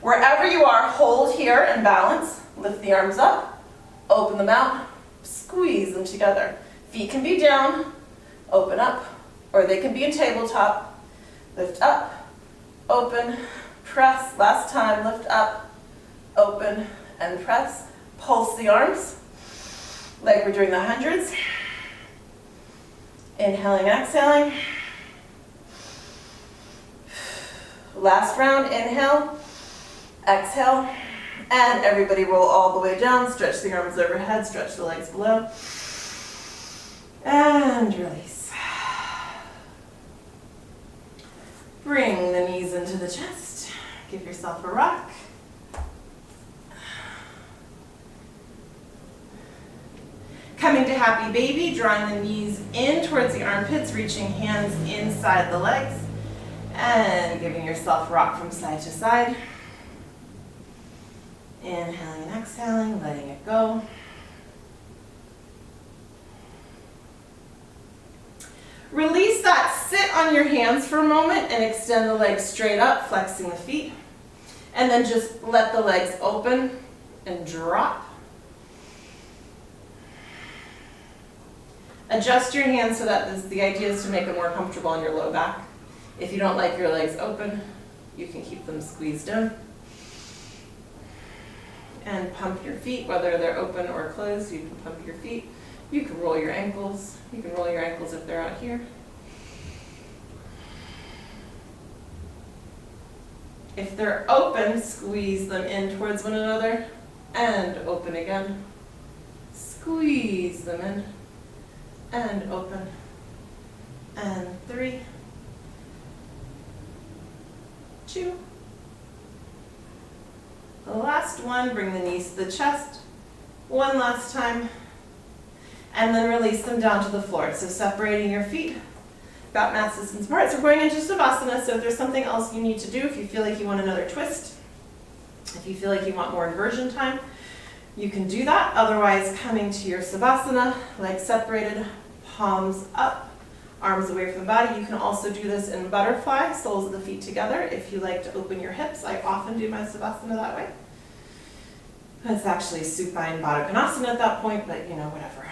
Wherever you are, hold here and balance. Lift the arms up, open them out, squeeze them together. Feet can be down, open up, or they can be in tabletop. Lift up, open, press. Last time, lift up, open, and press. Pulse the arms like we're doing the hundreds. Inhaling, exhaling. Last round, inhale, exhale, and everybody roll all the way down. Stretch the arms overhead, stretch the legs below, and release. Bring the knees into the chest. Give yourself a rock. Coming to happy baby, drawing the knees in towards the armpits, reaching hands inside the legs, and giving yourself a rock from side to side. Inhaling and exhaling, letting it go. Release that, sit on your hands for a moment and extend the legs straight up, flexing the feet. And then just let the legs open and drop. Adjust your hands so that the idea is to make it more comfortable on your low back. If you don't like your legs open, you can keep them squeezed in. And pump your feet, whether they're open or closed. You can pump your feet. You can roll your ankles. You can roll your ankles if they're out here. If they're open, squeeze them in towards one another and open again. Squeeze them in and open. And 3, 2. The last one, bring the knees to the chest. One last time. And then release them down to the floor. So separating your feet about mat distance apart. So we're going into Savasana. So if there's something else you need to do, if you feel like you want another twist, if you feel like you want more inversion time, you can do that. Otherwise, coming to your Savasana, legs separated, palms up, arms away from the body. You can also do this in butterfly, soles of the feet together. If you like to open your hips, I often do my Savasana that way. It's actually supine Baddha Konasana at that point, but you know, whatever.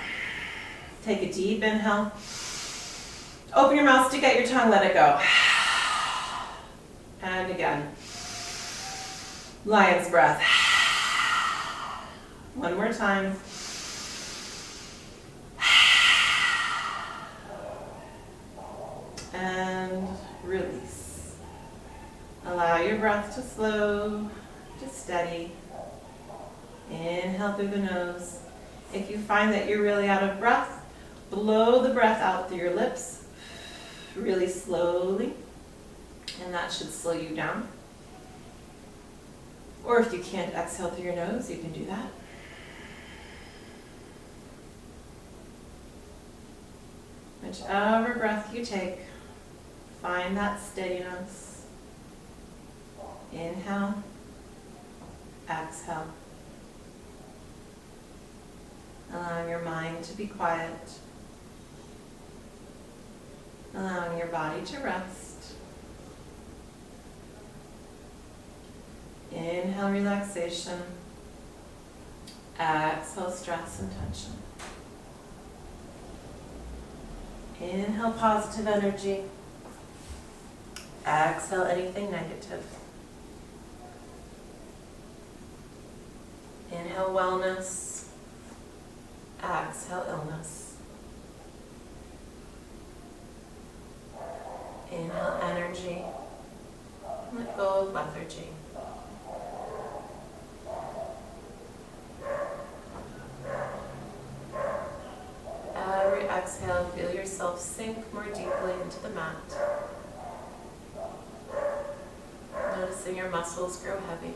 Take a deep inhale. Open your mouth, stick out your tongue, let it go. And again. Lion's breath. One more time. And release. Allow your breath to slow, to steady. Inhale through the nose. If you find that you're really out of breath, blow the breath out through your lips really slowly, and that should slow you down. Or if you can't exhale through your nose, you can do that. Whichever breath you take, find that steadiness. Inhale, exhale. Allowing your mind to be quiet. Allowing your body to rest. Inhale, relaxation. Exhale, stress and tension. Inhale, positive energy. Exhale, anything negative. Inhale, wellness. Exhale, illness. Inhale, energy. Let go of lethargy. Every exhale, feel yourself sink more deeply into the mat. Noticing your muscles grow heavy.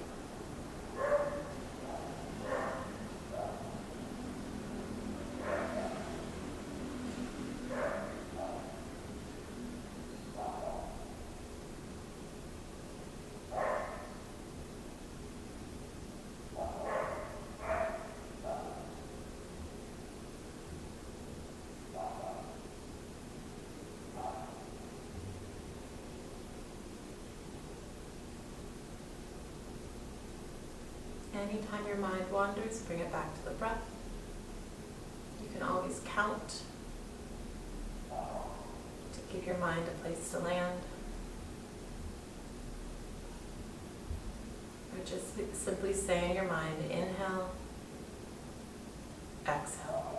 Anytime your mind wanders, bring it back to the breath. You can always count to give your mind a place to land. Or just simply say in your mind, inhale, exhale.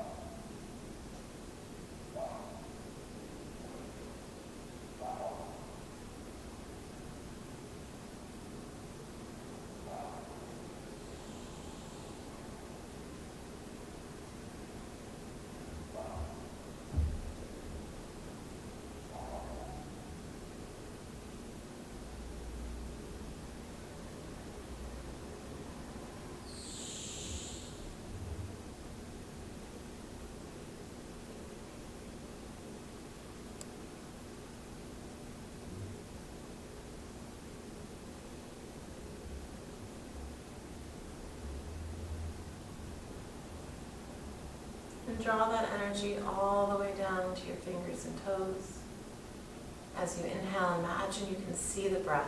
And draw that energy all the way down to your fingers and toes. As you inhale, imagine you can see the breath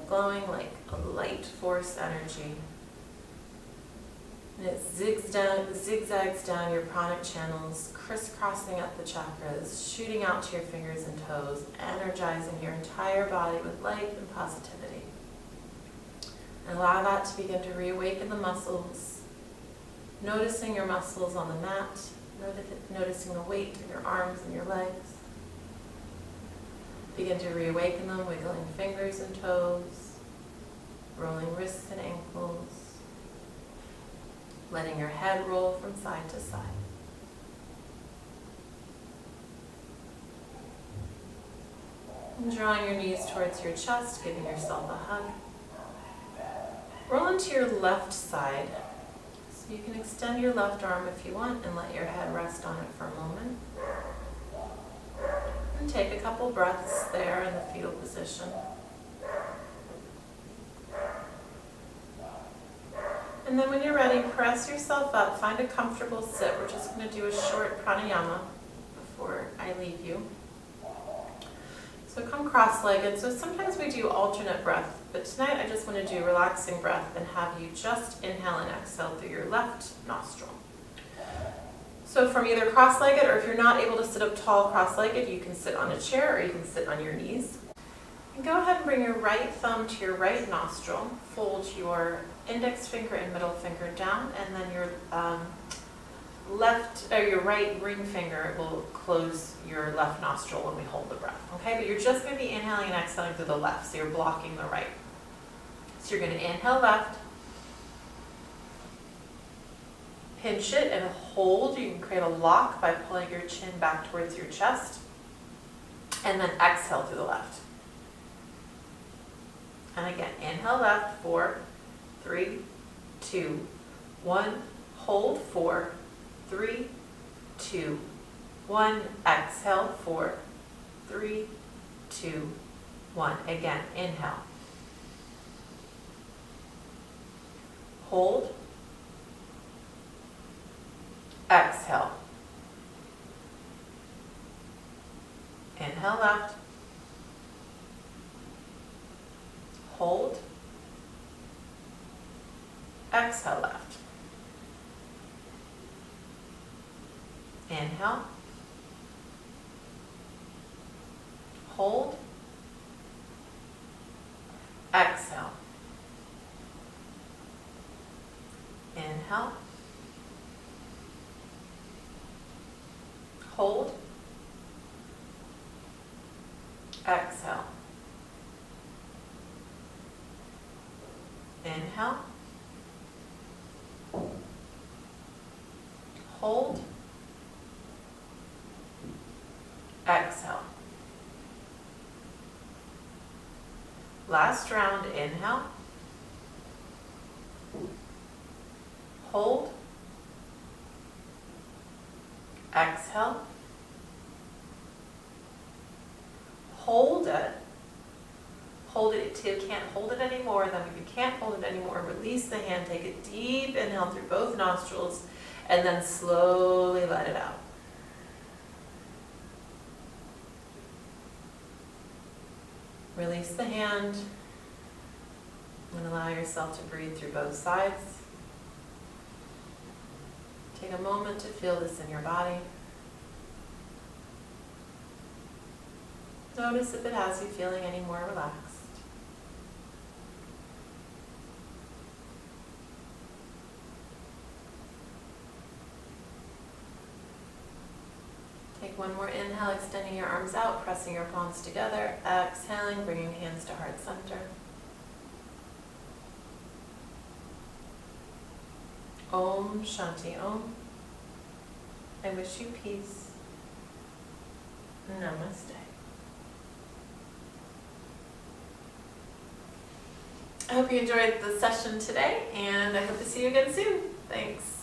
glowing like a light force energy. And it zigzags down your pranic channels, crisscrossing up the chakras, shooting out to your fingers and toes, energizing your entire body with life and positivity. And allow that to begin to reawaken the muscles. Noticing your muscles on the mat, noticing the weight in your arms and your legs. Begin to reawaken them, wiggling fingers and toes, rolling wrists and ankles, letting your head roll from side to side. And drawing your knees towards your chest, giving yourself a hug. Roll into your left side. You can extend your left arm if you want and let your head rest on it for a moment. And take a couple breaths there in the fetal position. And then when you're ready, press yourself up, find a comfortable sit. We're just going to do a short pranayama before I leave you. So come cross-legged. So sometimes we do alternate breath, but tonight I just want to do relaxing breath and have you just inhale and exhale through your left nostril. So from either cross-legged, or if you're not able to sit up tall cross-legged, you can sit on a chair or you can sit on your knees. And go ahead and bring your right thumb to your right nostril. Fold your index finger and middle finger down, and then your your right ring finger will close your left nostril when we hold the breath. Okay, but you're just going to be inhaling and exhaling through the left, so you're blocking the right. So you're going to inhale left, pinch it and hold. You can create a lock by pulling your chin back towards your chest, and then exhale through the left. And again, inhale left, 4, 3, 2, 1. Hold, 4, 3, 2, 1. Exhale, 4, 3, 2, 1. Again, inhale. Hold. Exhale. Inhale left. Hold. Exhale left. Inhale. Hold. Exhale. Inhale. Hold. Exhale. Inhale. Hold. Exhale. Last round, inhale. Hold. Exhale. Hold it. Hold it till you can't hold it anymore. Then if you can't hold it anymore, release the hand, take a deep inhale through both nostrils, and then slowly let it out. Release the hand and allow yourself to breathe through both sides. Take a moment to feel this in your body. Notice if it has you feeling any more relaxed. Take one more inhale, extending your arms out, pressing your palms together. Exhaling, bringing hands to heart center. Om Shanti Om. I wish you peace. Namaste. I hope you enjoyed the session today, and I hope to see you again soon. Thanks.